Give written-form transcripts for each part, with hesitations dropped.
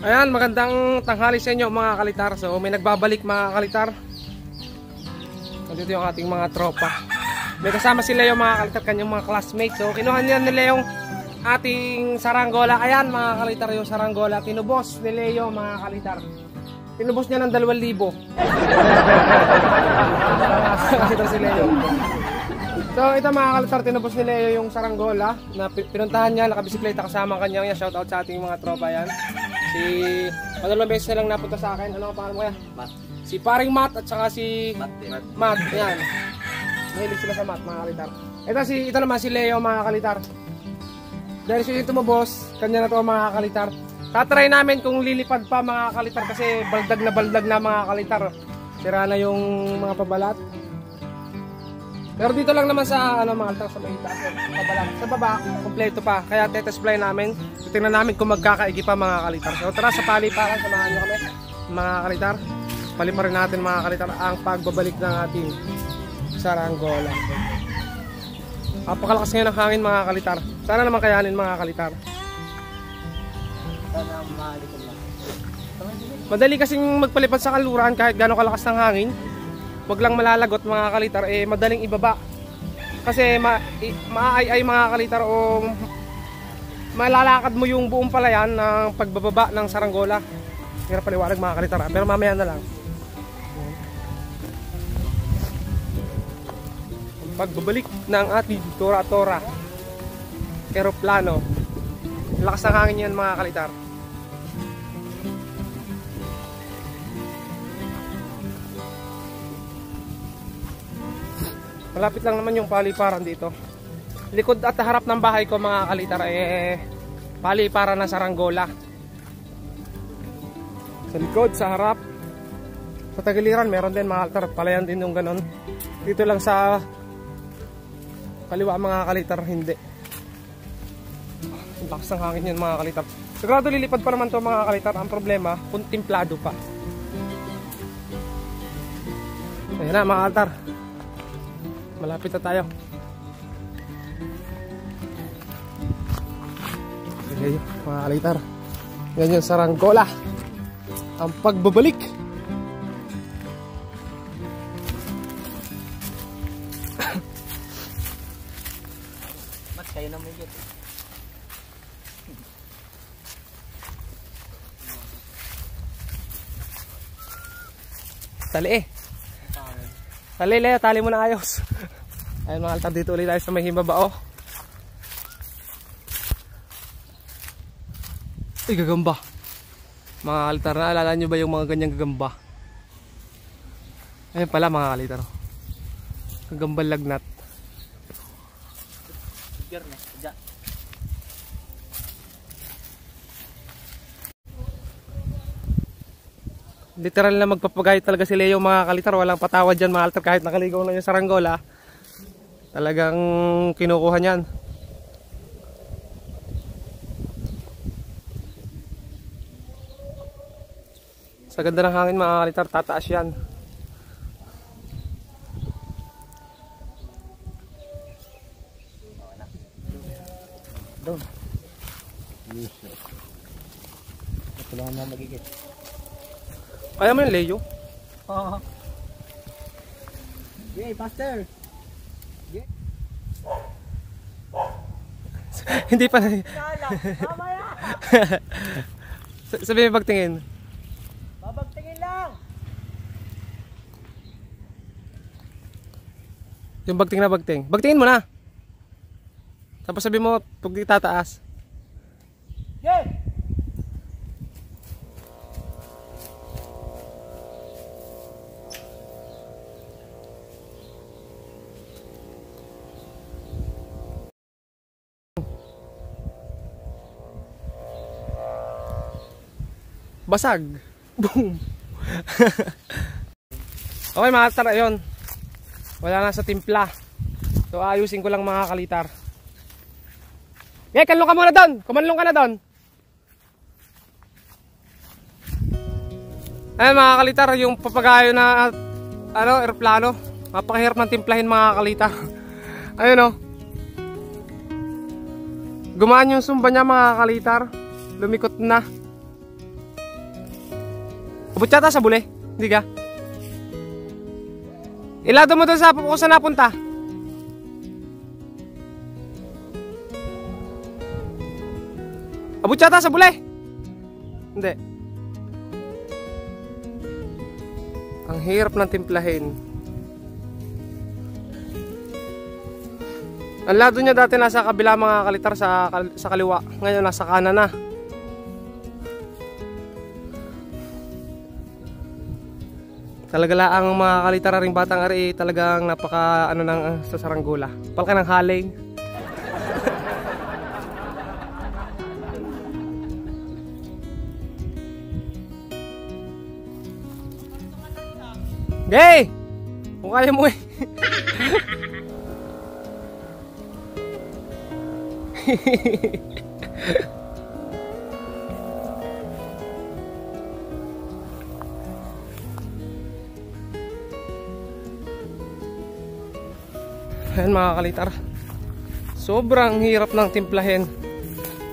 Ayan, magandang tanghali sa inyo mga kalitar. So may nagbabalik mga kalitar. Nandito yung ating mga tropa. May kasama sila yung mga kalitar, kanyang mga classmates. So kinuha niya nila yung ating saranggola. Ayan mga kalitar, yung saranggola. Tinubos ni Leo mga kalitar. Tinubos niya ng 2,000. Kalitar si Leo. So ito mga kalitar, tinubos ni Leo yung saranggola na pinuntahan niya, nakabisikleta kasama kanya. Shoutout sa ating mga tropa yan. Si madalawang beses na lang napunta sa akin. Ano ang pangalan mo kaya? Matt. Si paring Matt at saka si Matt. Yan. Mahilig sila sa Matt mga kalitar. Ito naman si Leo mga kalitar. Dahil siya yung tumubos, kanya na to mga kalitar. Tatry namin kung lilipad pa mga kalitar kasi baldag na mga kalitar. Sira na yung mga pabalat. Pero dito lang naman sa mga kalitar sa may taas, pabalat. Sa baba, kompleto pa. Kaya tetest fly namin. Tingnan namin kung magkakaigi pa mga kalitar. So tara sa paliparan, samahan nyo kami mga kalitar. Paliparin natin mga kalitar ang pagbabalik ng ating saranggola. Napakalakas ngayon ng hangin mga kalitar. Sana naman kayanin mga kalitar. Sana malikod lang. Madali kasing magpalipad sa kaluran kahit gano'ng kalakas ng hangin. Huwag lang malalagot mga kalitar, madaling ibaba. Kasi maaay mga kalitar o malalakad mo yung buong palayan ng pagbababa ng saranggola. Hirap paliwanag mga kalitar, pero mamaya na lang. Pagbabalik ng ating tora-tora eroplano. Lakas ng hangin yan mga kalitar. Malapit lang naman yung paliparan dito. Likod at harap ng bahay ko mga kalitar paliparan ng saranggola. Sa likod, sa harap, sa tagiliran meron din mga kalitar, palayan din yung ganon. Dito lang sa kaliwa mga kalitar hindi. Ang lakas ng hangin yan mga kalitar. Sigurado lilipad pa naman to mga kalitar. Ang problema, puntimplado pa. Ayan na mga kalitar, malapit na tayo. Okay, mga kalitar, yan yung saranggola. Ang pagbabalik. Mat, kayo na may git. Tali Tali Leo, tali mo na ayos. Ayun mga kalitar, dito ulit tayo sa may himbabao. Ay, gagamba. Mga kalitar, naalala nyo ba yung mga ganyang gagamba? Ayun pala mga kalitar, gagambang lagnat. Literal na magpapagayat talaga si Leo mga kalitar. Walang patawad dyan mga kalitar. Kahit nakaligaw lang yung saranggola, talagang kinukuha niyan. Sa ganda ng hangin mga kalitar, tataas yan. Doon. Ito lang na magigit. Kaya mo yung Leo? Oo. Yay, faster! Yeah. Hindi pa na. Mamaya! Sabi mo pagtingin. Babagtingin lang! Yung bagting na bagting. Bagtingin mo na. Tapos sabi mo pag itataas. Yeah! Basag. Boom. Okay mga kalitar, ayun. Wala na sa timpla. So ayusin ko lang mga kalitar. Kanlong ka muna doon. Kumanlong ka na doon. Ayun mga kalitar, yung papagayo na eroplano. Napakahirap ng timplahin mga kalitar. Ayun o. Gumaan yung sumba niya mga kalitar. Lumikot na. Abot yata sa bule. Hindi ka? Ilado mo doon sa kung saan napunta. Abot yata sa bule. Hindi. Ang hirap ng timplahin. Ang lado niya dati nasa kabila mga kalitar sa kaliwa. Ngayon nasa kanan na. Talaga lang mga kalitar ring batang ari talagang napaka ano nang sa saranggola. Palka ng haling. Gay! Kung kaya mo eh. Ayan mga kalitar, sobrang hirap ng timplahin.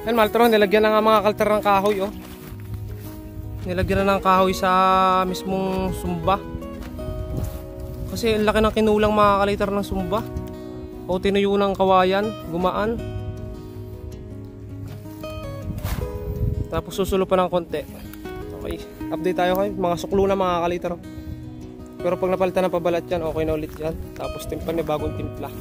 Ayan mga kalitar, nilagyan na nga mga kalitar ng kahoy oh. Nilagyan na ng kahoy sa mismong sumba. Kasi ang laki ng kinulang mga kalitar ng sumba. O tinuyo ng kawayan, gumaan. Tapos susulo pa ng konti. Okay, update tayo kayo, mga suklo na mga kalitar. Pero pag napalitan ng pabalat yan, okay na ulit yan. Tapos timpan may bagong timpla.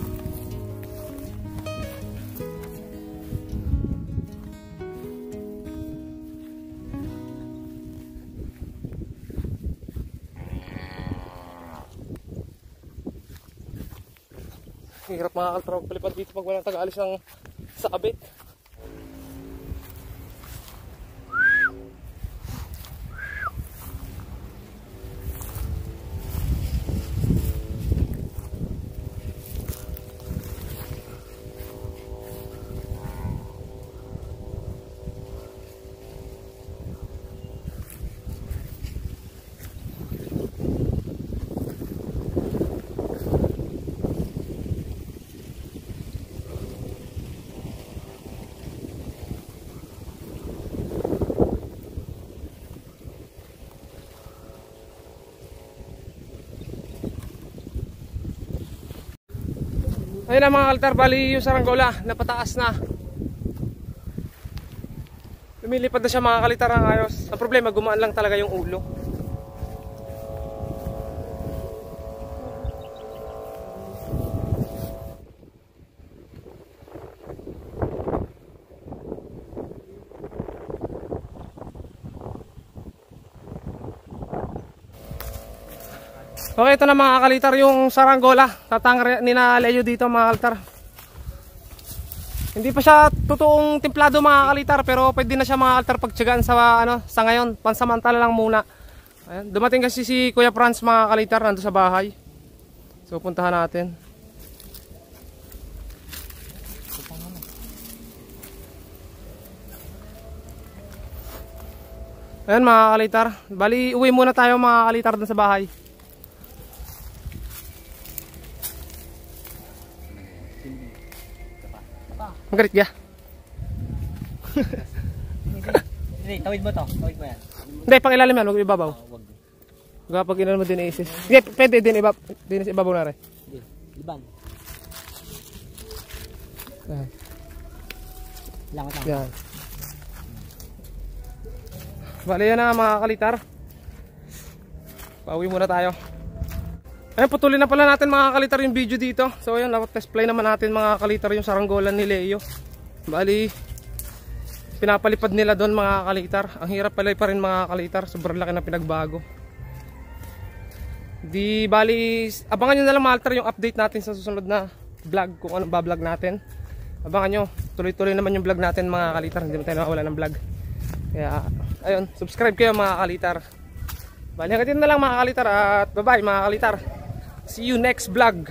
Hirap mga kaltrog palipad dito pag walang taga-alis ng sa kabit. Ayun na mga kaltar, bali yung saranggola napataas na. Lumilipad na siya mga kalitar ng ayos. Ang problema, gumaan lang talaga yung ulo. Okay, ito na mga kalitar yung saranggola. Tatang ni na Leo dito mga kalitar. Hindi pa siya totoong templado mga kalitar, pero pwede na siya mga kalitar pagtiyagaan sa sa ngayon. Pansamantala lang muna. Ayan, dumating kasi si Kuya Franz mga kalitar nando sa bahay. So puntahan natin. Ayan mga kalitar. Bali uwi muna tayo mga kalitar dun sa bahay. Magalit ka? Hindi, tawid mo to. Tawid mo yan. Hindi, pang ilalim yan, huwag ibabaw. Wag. Huwag pag ilalim mo din isis. Sige, pwede din ibabaw na rin. Hindi, liban. Yan. Langat lang. Yan. Bali yan na mga kalitar. Pauwi muna tayo. Ayun, putulin na pala natin mga kalitar yung video dito. So ayun, test play naman natin mga kalitar yung saranggola ni Leo. Bali, pinapalipad nila doon mga kalitar. Ang hirap pala pa rin mga kalitar. Sobrang laki na pinagbago. Di bali, abangan nyo na lang mga kalitar yung update natin sa susunod na vlog. Kung anong ba-vlog natin. Abangan nyo, tuloy-tuloy naman yung vlog natin mga kalitar. Hindi mo tayo nakawala ng vlog. Kaya, ayun, subscribe kayo mga kalitar. Bali, hanggang dito na lang mga kalitar. At bye bye mga kalitar. See you next vlog.